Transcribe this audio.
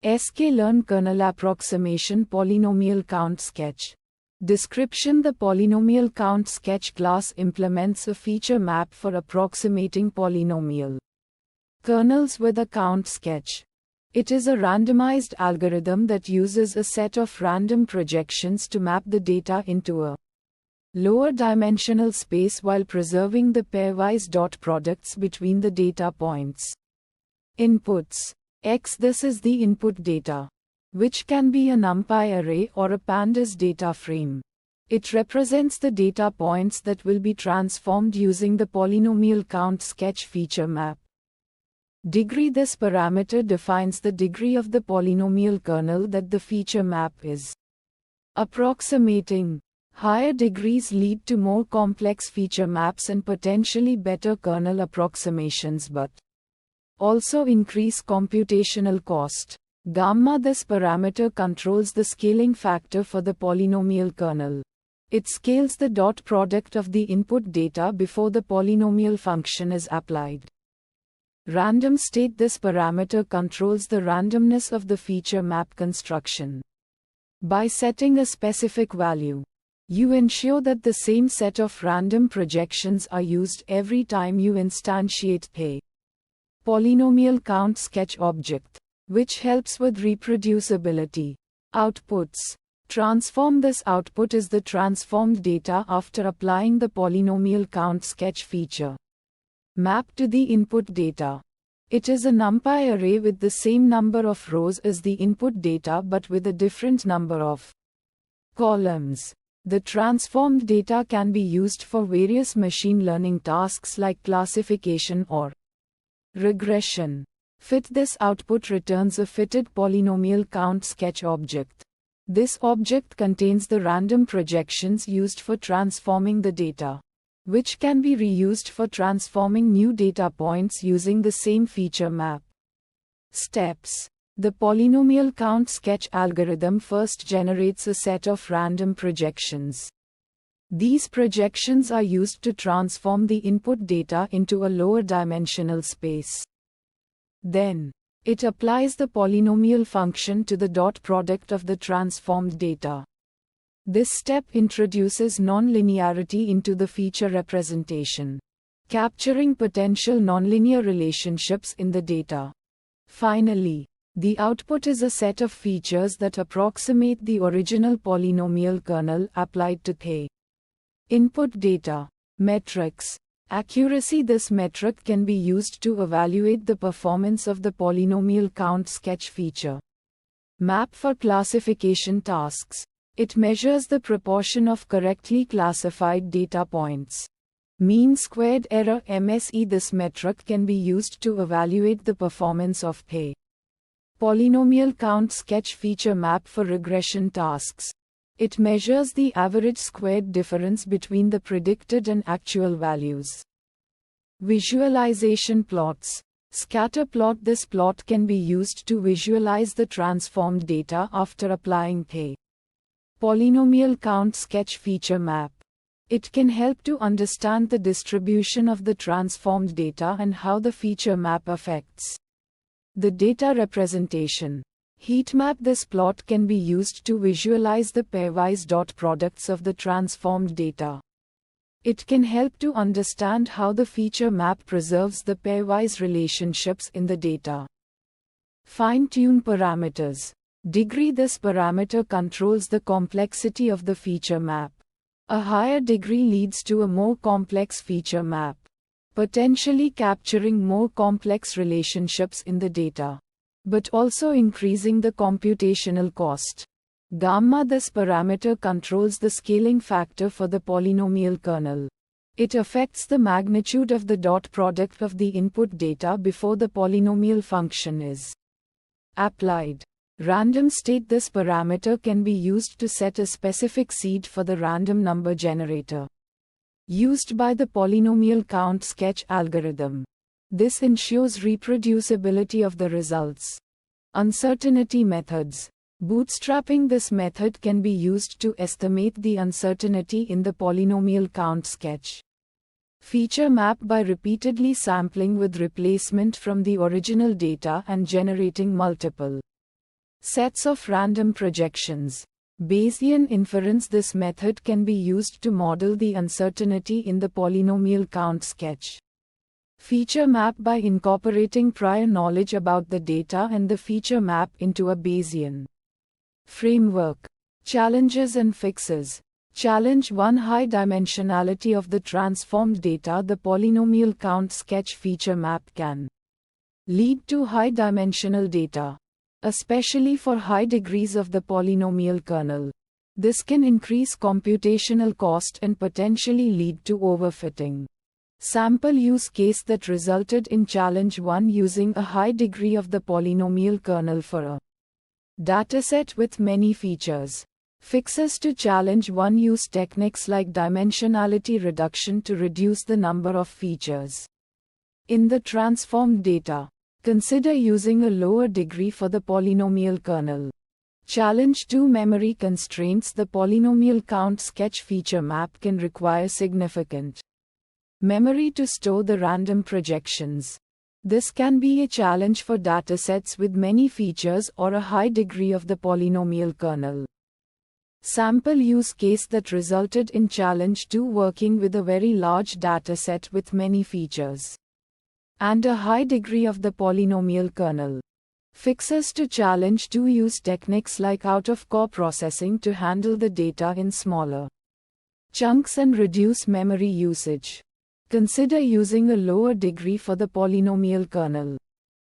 sklearn kernel approximation polynomial count sketch. Description: the polynomial count sketch class implements a feature map for approximating polynomial kernels with a count sketch. It is a randomized algorithm that uses a set of random projections to map the data into a lower dimensional space while preserving the pairwise dot products between the data points. Inputs: X. This is the input data, which can be a NumPy array or a pandas data frame. It represents the data points that will be transformed using the polynomial count sketch feature map. Degree: this parameter defines the degree of the polynomial kernel that the feature map is approximating. Higher degrees lead to more complex feature maps and potentially better kernel approximations, but also increase computational cost. Gamma: this parameter controls the scaling factor for the polynomial kernel. It scales the dot product of the input data before the polynomial function is applied. Random state: this parameter controls the randomness of the feature map construction. By setting a specific value, you ensure that the same set of random projections are used every time you instantiate the polynomial count sketch object, which helps with reproducibility. Outputs: transform: this output is the transformed data after applying the polynomial count sketch feature map to the input data. It is a NumPy array with the same number of rows as the input data but with a different number of columns. The transformed data can be used for various machine learning tasks like classification or regression. Fit: this output returns a fitted polynomial count sketch object. This object contains the random projections used for transforming the data, which can be reused for transforming new data points using the same feature map. Steps: the polynomial count sketch algorithm first generates a set of random projections. These projections are used to transform the input data into a lower dimensional space. Then, it applies the polynomial function to the dot product of the transformed data. This step introduces nonlinearity into the feature representation, capturing potential nonlinear relationships in the data. Finally, the output is a set of features that approximate the original polynomial kernel applied to the input data. Metrics: accuracy: this metric can be used to evaluate the performance of the polynomial count sketch feature map for classification tasks. It measures the proportion of correctly classified data points. Mean squared error (MSE): this metric can be used to evaluate the performance of the polynomial count sketch feature map for regression tasks. It measures the average squared difference between the predicted and actual values. Visualization plots: scatter plot: this plot can be used to visualize the transformed data after applying the polynomial count sketch feature map. It can help to understand the distribution of the transformed data and how the feature map affects the data representation. Heat map: this plot can be used to visualize the pairwise dot products of the transformed data. It can help to understand how the feature map preserves the pairwise relationships in the data. Fine-tune parameters: degree: this parameter controls the complexity of the feature map. A higher degree leads to a more complex feature map, potentially capturing more complex relationships in the data, but also increasing the computational cost. Gamma: this parameter controls the scaling factor for the polynomial kernel. It affects the magnitude of the dot product of the input data before the polynomial function is applied. Random state: this parameter can be used to set a specific seed for the random number generator used by the polynomial count sketch algorithm. This ensures reproducibility of the results. Uncertainty methods: bootstrapping: this method can be used to estimate the uncertainty in the polynomial count sketch feature map by repeatedly sampling with replacement from the original data and generating multiple Sets of random projections. Bayesian inference. This method can be used to model the uncertainty in the polynomial count sketch feature map by incorporating prior knowledge about the data and the feature map into a Bayesian framework. Challenges and fixes. Challenge 1. High dimensionality of the transformed data. The polynomial count sketch feature map can lead to high dimensional data, especially for high degrees of the polynomial kernel. This can increase computational cost and potentially lead to overfitting. Sample use case that resulted in challenge 1. Using a high degree of the polynomial kernel for a dataset with many features. Fixes to challenge 1. Use techniques like dimensionality reduction to reduce the number of features in the transformed data. Consider using a lower degree for the polynomial kernel. Challenge 2. Memory constraints. The polynomial count sketch feature map can require significant memory to store the random projections. This can be a challenge for datasets with many features or a high degree of the polynomial kernel. Sample use case that resulted in challenge 2. Working with a very large dataset with many features and a high degree of the polynomial kernel. Fixes to challenge 2. Use techniques like out-of-core processing to handle the data in smaller chunks and reduce memory usage. Consider using a lower degree for the polynomial kernel.